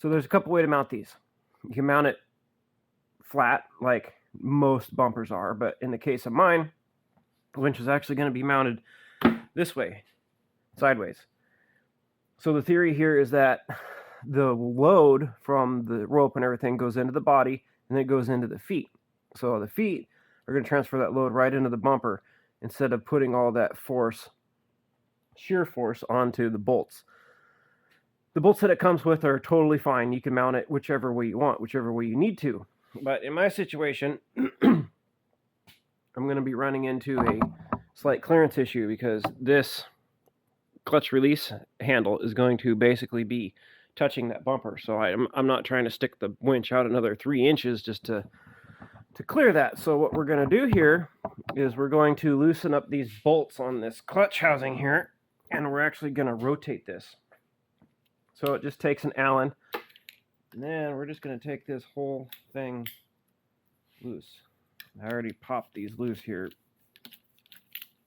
So there's a couple ways to mount these. You can mount it flat like most bumpers are, but in the case of mine, the winch is actually going to be mounted this way, sideways. So the theory here is that the load from the rope and everything goes into the body and then it goes into the feet. So the feet are going to transfer that load right into the bumper instead of putting all that force, shear force, onto the bolts. The bolts that it comes with are totally fine. You can mount it whichever way you want, whichever way you need to. But in my situation, I'm going to be running into a slight clearance issue because this clutch release handle is going to basically be touching that bumper. So I'm not trying to stick the winch out another 3 inches just to clear that. So what we're going to do here is we're going to loosen up these bolts on this clutch housing here, and we're actually going to rotate this. So it just takes an Allen, and then we're just going to take this whole thing loose. I already popped these loose here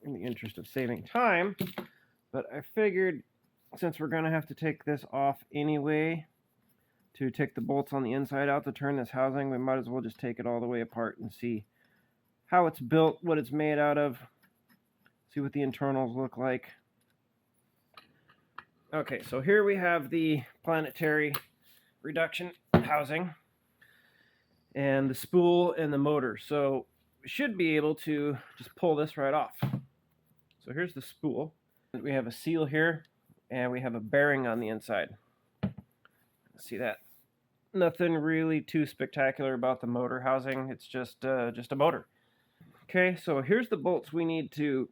in the interest of saving time, but I figured since we're going to have to take this off anyway to take the bolts on the inside out to turn this housing, we might as well just take it all the way apart and see how it's built, what it's made out of, see what the internals look like. Okay, so here we have the planetary reduction housing and the spool and the motor. So we should be able to just pull this right off. So here's the spool. We have a seal here and we have a bearing on the inside. See that? Nothing really too spectacular about the motor housing. It's just a motor. Okay, so here's the bolts we need to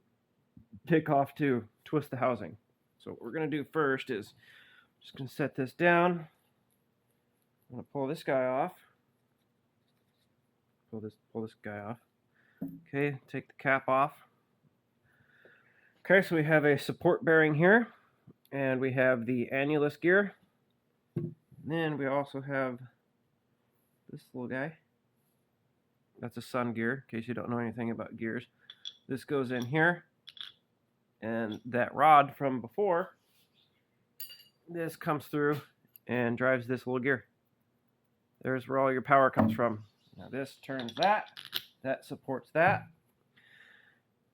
take off to twist the housing. So what we're going to do first is just going to set this down. I'm going to pull this guy off. Pull this guy off. Okay, take the cap off. Okay, so we have a support bearing here, and we have the annulus gear. And then we also have this little guy. That's a sun gear, in case you don't know anything about gears. This goes in here, and that rod from before, this comes through and drives this little gear. There's where all your power comes from. Now this turns that supports that.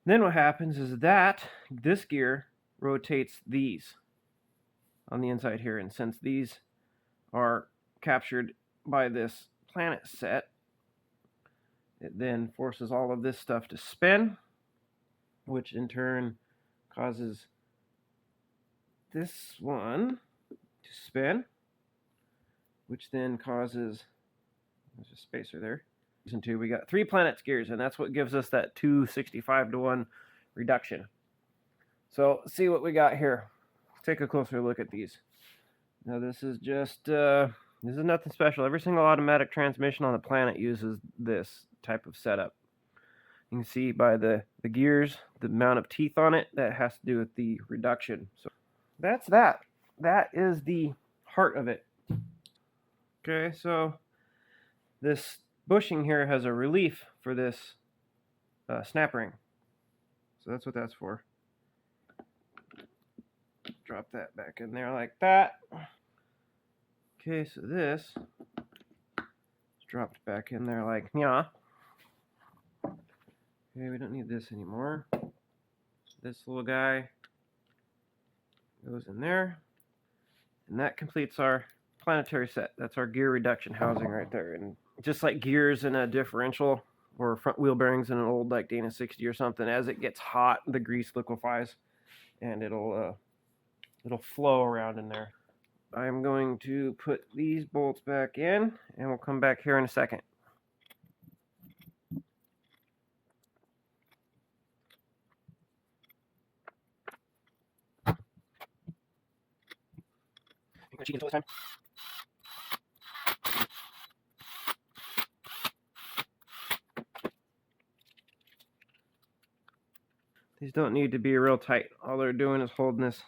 Then what happens is that this gear rotates these on the inside here, and since these are captured by this planet set, it then forces all of this stuff to spin, which in turn causes this one to spin, which then causes, there's a spacer there. Listen to, we got 3 planets gears, and that's what gives us that 265-to-1 reduction. So let's see what we got here. Let's take a closer look at these. Now this is just, this is nothing special. Every single automatic transmission on the planet uses this type of setup. You can see by the gears, the amount of teeth on it, that has to do with the reduction. So that's that. That is the heart of it. Okay, so this bushing here has a relief for this snap ring. So that's what that's for. Drop that back in there like that. Okay, so this is dropped back in there like nya. Okay, we don't need this anymore. This little guy goes in there, and that completes our planetary set. That's our gear reduction housing right there. And just like gears in a differential or front wheel bearings in an old like Dana 60 or something, as it gets hot, the grease liquefies and it'll flow around in there. I'm going to put these bolts back in, and we'll come back here in a second. These don't need to be real tight. All they're doing is holding this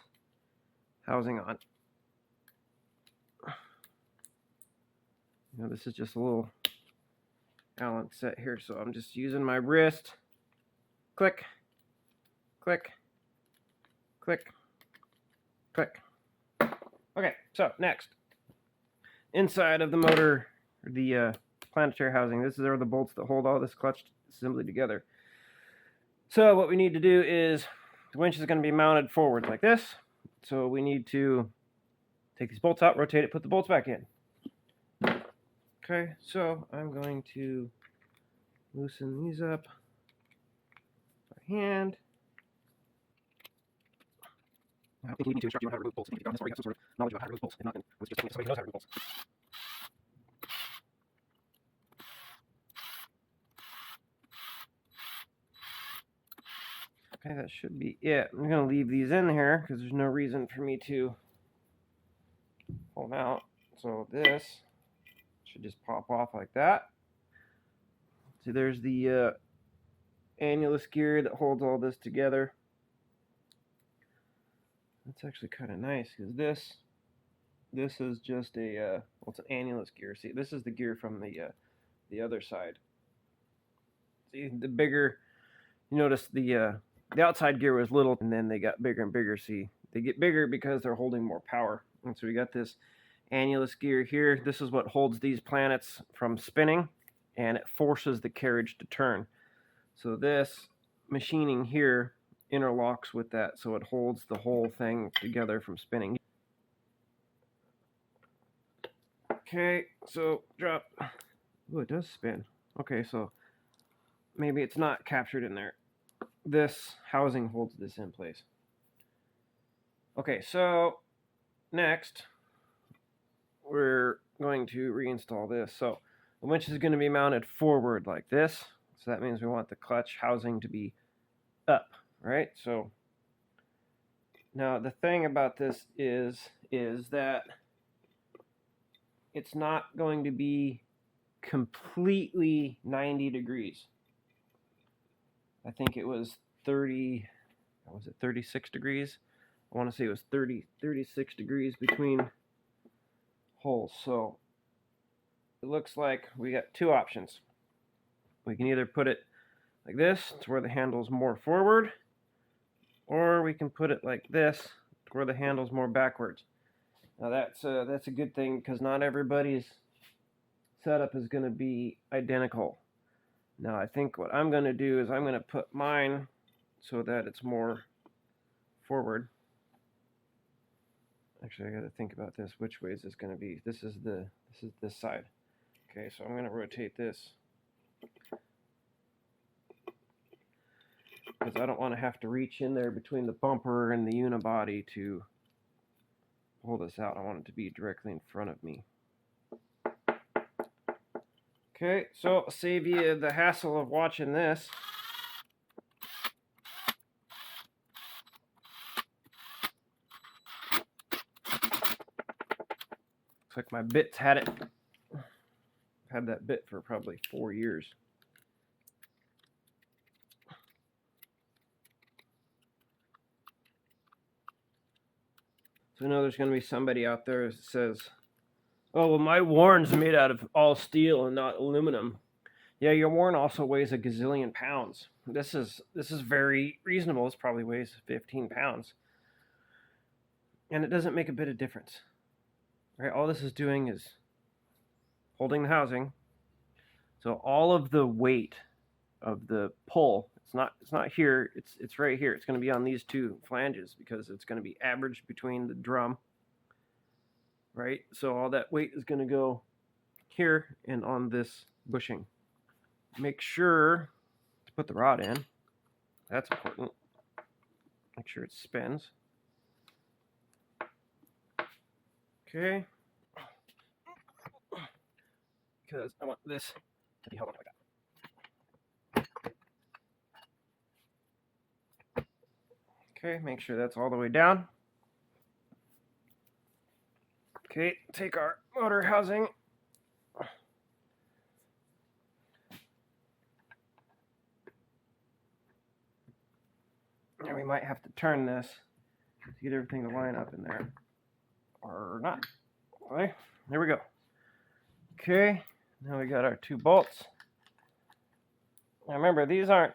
housing on. Now this is just a little Allen set here, so I'm just using my wrist. Click, click, click, click. Okay, so next. inside of the motor, the planetary housing. This are the bolts that hold all this clutch assembly together. So what we need to do is, the winch is going to be mounted forward like this. So we need to take these bolts out, rotate it, put the bolts back in. Okay, so I'm going to loosen these up by hand. I think we need to instruct you on how to remove bolts. If you don't have some sort of knowledge about how to remove bolts. If not, then let's just somebody who knows how to remove bolts. Okay, that should be it. I'm going to leave these in here because there's no reason for me to pull them out. So this should just pop off like that. See, there's the annulus gear that holds all this together. That's actually kind of nice because this is just a well, it's an annulus gear. See, this is the gear from the other side. See, the bigger, you notice the outside gear was little, and then they got bigger and bigger. See, they get bigger because they're holding more power. And so we got this annulus gear here. This is what holds these planets from spinning, and it forces the carriage to turn. So this machining here interlocks with that, so it holds the whole thing together from spinning. Okay, so drop. Oh, it does spin. Okay, so maybe it's not captured in there. This housing holds this in place. Okay, so next we're going to reinstall this. So the winch is going to be mounted forward like this. So that means we want the clutch housing to be up, right? So now the thing about this is that it's not going to be completely 90 degrees. I think it was 36 degrees? I want to say it was 36 degrees between holes. So it looks like we got two options. We can either put it like this to where the handle's more forward, or we can put it like this to where the handle's more backwards. Now that's a good thing because not everybody's setup is going to be identical. Now I think what I'm going to do is I'm going to put mine so that it's more forward. Actually, I got to think about this. Which way is this going to be? This is this side. Okay, so I'm going to rotate this because I don't want to have to reach in there between the bumper and the unibody to pull this out. I want it to be directly in front of me. Okay, so I'll save you the hassle of watching this. Looks like my bit's had it. I've had that bit for probably 4 years. So I know there's going to be somebody out there that says, oh, well, my Warren's made out of all steel and not aluminum. Yeah, your Warren also weighs a gazillion pounds. This is very reasonable. This probably weighs 15 pounds. And it doesn't make a bit of difference. Right? All this is doing is holding the housing. So all of the weight of the pull, it's not here, it's right here. It's going to be on these two flanges because it's going to be averaged between the drum. Right? So all that weight is going to go here and on this bushing. Make sure to put the rod in. That's important. Make sure it spins. Okay. Because I want this to be held on like that. Okay, make sure that's all the way down. Okay, take our motor housing. And we might have to turn this to get everything to line up in there. Or not. Okay, there we go. Okay, now we got our two bolts. Now remember, these aren't,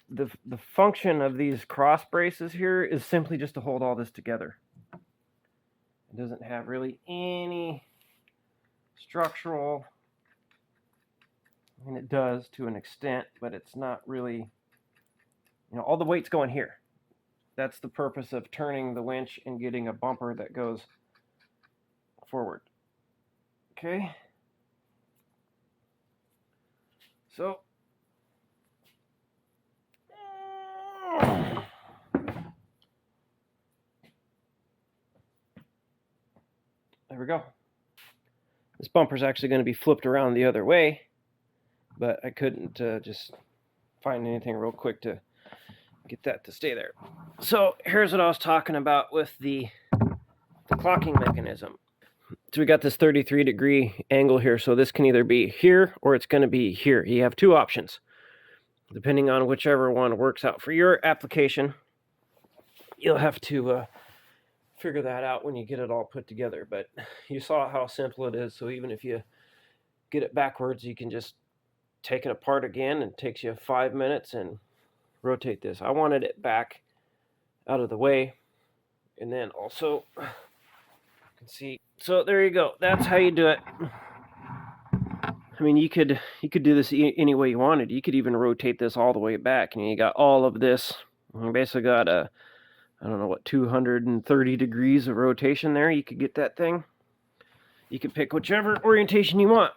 the function of these cross braces here is simply just to hold all this together. It doesn't have really any structural, and it does to an extent, but it's not really, all the weight's going here. That's the purpose of turning the winch and getting a bumper that goes forward. Okay. So there we go. This bumper's actually going to be flipped around the other way, but I couldn't just find anything real quick to get that to stay there. So here's what I was talking about with the clocking mechanism. So we got this 33-degree angle here, so this can either be here or it's going to be here. You have two options, depending on whichever one works out for your application. You'll have to figure that out when you get it all put together, but you saw how simple it is. So even if you get it backwards, you can just take it apart again, and it takes you 5 minutes, and rotate this. I wanted it back out of the way, and then also you can see. So there you go. That's how you do it. I mean, you could do this any way you wanted. You could even rotate this all the way back, and you got all of this. You basically got a, I don't know what, 230 degrees of rotation there. You could get that thing. You could pick whichever orientation you want.